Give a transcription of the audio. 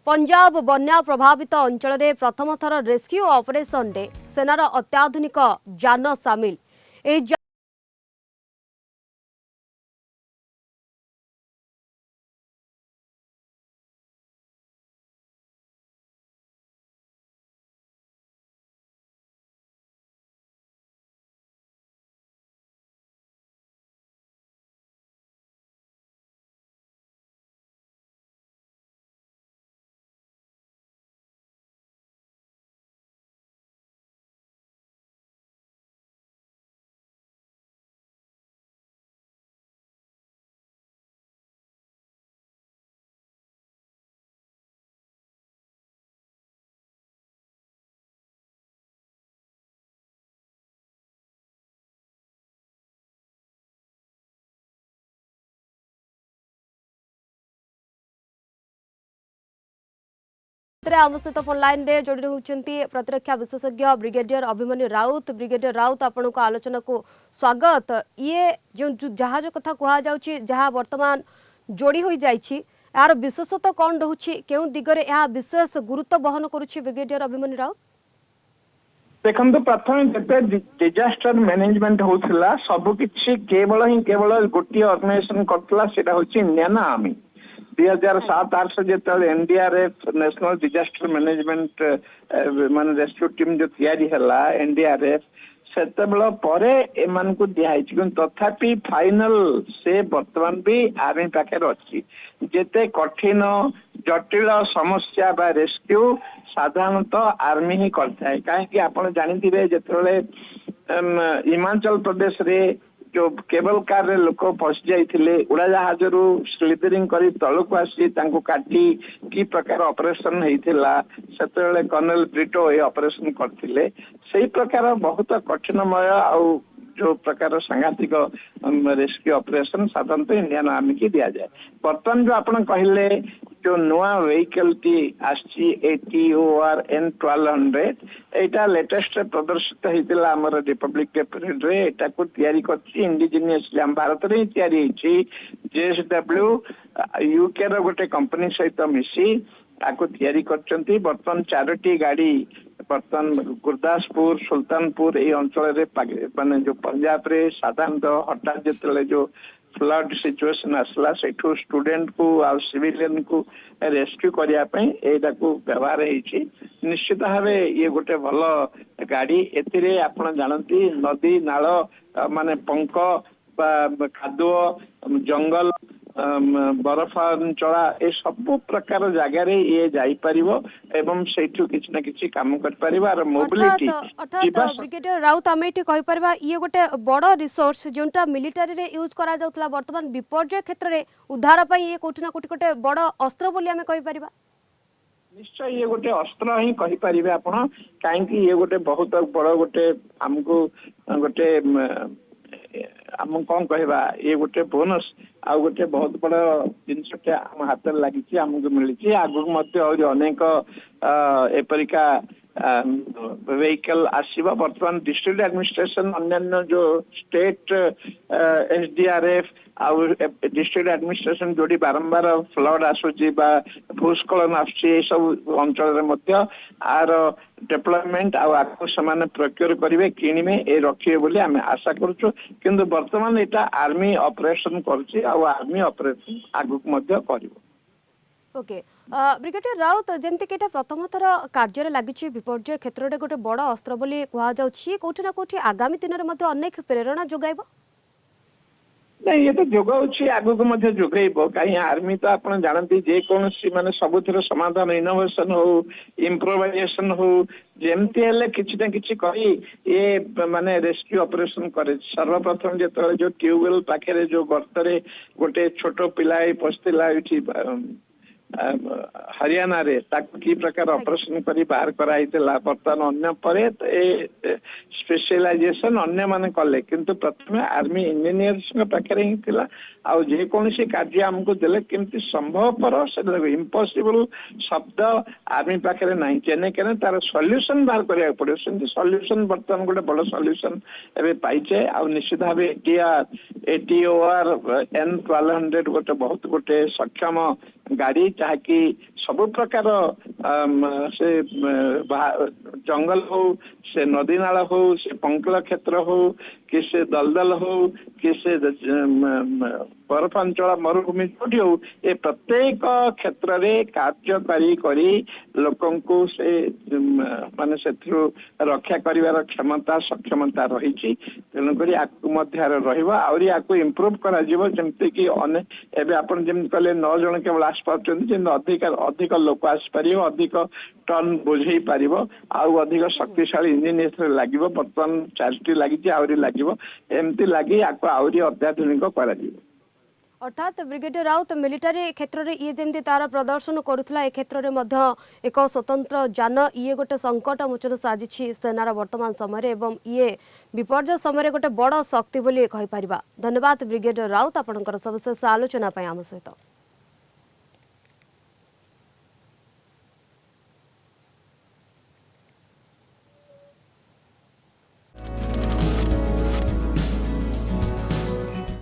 पंजाब बन्या प्रभावित अंचल में प्रथम थर रेस्क्यू ऑपरेशन रे सेनार अत्याधुनिक जान सामिल। आम सहित फोन लाइन रे जोड़ी होती प्रतिरक्षा विशेषज्ञ ब्रिगेडियर अभिमन्यु राउत। ब्रिगेडियर राउत आपण को आलोचना को स्वागत। ये जो जहाज कथा कह जहाँ वर्तमान जोड़ी हो यार विशेषता कौन रोचे क्यों दिगरे यह विशेष गुरुत्व बहन करुच्ची ब्रिगेडियर अभिमन्यु राउत? देखो प्रथम जिते डिजास्टर मैनेजमेंट होता सबकि केवल गोटे ऑर्गेनाइजेशन करता इंडियन आर्मी 2007-8 से जो एनडीआरएफ नेशनल डिजास्टर मैनेजमेंट मान रेस्क्यू टीम जो तैयारी है एनडीआरएफ से एमान को दिखाई तथापि फाइनल से बर्तमान भी आर्मी पाखे अच्छी जेते कठिन जटिल समस्या बा रेस्क्यू साधारणतः आर्मी ही करता है कहीं आप जानते जिते हिमाचल प्रदेश रे जो केबल कार रे लोक फस जाइए उड़ाजहाज रु स्लीपरिंग कर तलक आसी काटी की प्रकार ऑपरेशन होता से कर्नल ब्रिटो ये ऑपरेशन करते से प्रकार बहुत कठिनमय आउ जो प्रकार सांघातिक रेस्क्यू ऑपरेशन साधारणतः इंडियन आर्मी की दि जाए। बर्तमान जो आपन कहले जो नुआ व्हीकल टी आसी ATOR N1200 एटा लेटेस्ट प्रदर्शित होता आमर रिपब्लिक डे परेड रे एटा को तैयारी करछि इंडिजिनियसली हम भारत रे तैयारी होछि JSW UK रो गोटे कंपनी सहित मिसी आको तैयारी करछंती। बर्तमान 4टी गाड़ी बर्तमान गुरदासपुर सुल्तानपुर ये अंचल माने जो पंजाब रे साधारणतः हठात जिते जो फ्लड सिचुएशन आसला सेठू स्टूडेंट को आ सिविलियन को रेस्क्यू करने व्यवहार होती निश्चित भाव ये गोटे भल गाड़ी एथिरे आपण जानती नदी नाल माने पंक कादुओ जंगल बरफांचला ए सब प्रकार जगार ये जापर एवं से किसी ना किसी काम कर मोबिलिटी। ब्रिगेडियर राउत आम ये कहीपर ये गोटे बड़ रिसोर्स जोटा मिलिटारी रे यूज करा जाउतला वर्तमान विपर्यय क्षेत्र में उद्धार ये कोठी ना कोठी गोटे बड़ अस्त्र बोली आमे कहि परिबा। निश्चय ये गोटे अस्त्र ही कहि परिबे आपण काहेकि ये गोटे बहुत बड़ गोटे हमको गोटे आम कौन कहवा ये गोटे बोनस आ गोटे बहुत बड़ जिनस आम हाथ लगी आमको मिली आगु अनेक एपरिका व्हीकल आसवा बर्तमान डिस्ट्रिक्ट एडमिनिस्ट्रेशन अन्य जो स्टेट SDRF आउ डिस्ट्रिक्ट एडमिनिस्ट्रेशन जोड़ी बारंबार फ्लड आसूची भूस्खलन आसुची सब अंचल आर डेवलपमेंट आगे से प्रक्योर करेंगे किणवे ये रखिए बोली आम आशा करुचु किंतु वर्तमान यहाँ आर्मी ऑपरेशन आर्मी ऑपरेशन आगुक ओके ब्रिगेडियर राउत जमती कि प्रथम थर कार्य लगी विपर्यय क्षेत्र में गोटे बड़ अस्त्र बोली कहुच्छी कौटी ना कौटी आगामी दिन में अनेक प्रेरणा जोगाइब नहीं ये तो जोगाऊँ आगुक जोगेब कहीं आर्मी तो आप जानती जेकोसी माने सबुथिर समाधान इनोवेशन हो इम्प्रोवाइजेशन हो जमती हेले किछि ना किछि करी ये माने रेस्क्यू ऑपरेशन करे सर्वप्रथम जो जो ट्यूबवेल पाखे जो गर्तरे गोटे छोट पिलाए पशला हरियाणा रे ताकू की प्रकार ऑपरेशन करी बाहर कराइला बर्तमान अन्य परे स्पेशलाइजेशन अन्य माने कले किंतु प्रथमे आर्मी इंजीनियर्स पाखे ही थिला आ जे कोनसी कार्य हमको देले केमती संभवपर से इम्पॉसिबल शब्द आर्मी पाखे नहीं केने केने तार सॉल्यूशन बाहर करिया पड़े सेंती सॉल्यूशन बर्तमान गोटे बड़ सॉल्यूशन एबे पाइचे आ निश्चित भावे एटीओआर N1200 गोटे बहुत गोटे सक्षम गाड़ी जहाँकि सब प्रकार से जंगल हो से नदी नाला हो से पंकल क्षेत्र हो कि से दलदल हो कि से बर्फांचल मरुभूमि जोटी हो ए प्रत्येक क्षेत्र में कार्यकारी करी लोकन को से माने से रक्षा करिवार क्षमता सक्षमता रही तेणुक आगे आकु इम्प्रूव कर जमती कि एवं आप कहले 9 जन केवल आसपार अधिक अधिक लोक आसपार अधिक टन बोझे पार अधिक शक्तिशाली इंजीनियर लगे बर्तमान 4टी लगी आहरी लगे एमती लगी आहरी अत्याधुनिक कर अर्थात ब्रिगेडियर राउत मिलिटारी क्षेत्र में ये जमी तार प्रदर्शन करुला ए क्षेत्र में एक स्वतंत्र जान ये गोटे संकट मोचन साजिश सेनार वर्तमान समय एवं ये विपर्य समय गोटे बड़ शक्ति बोली कहि परिबा। धन्यवाद ब्रिगेडियर राउत आपनकर सविशेष आलोचना आम सहित।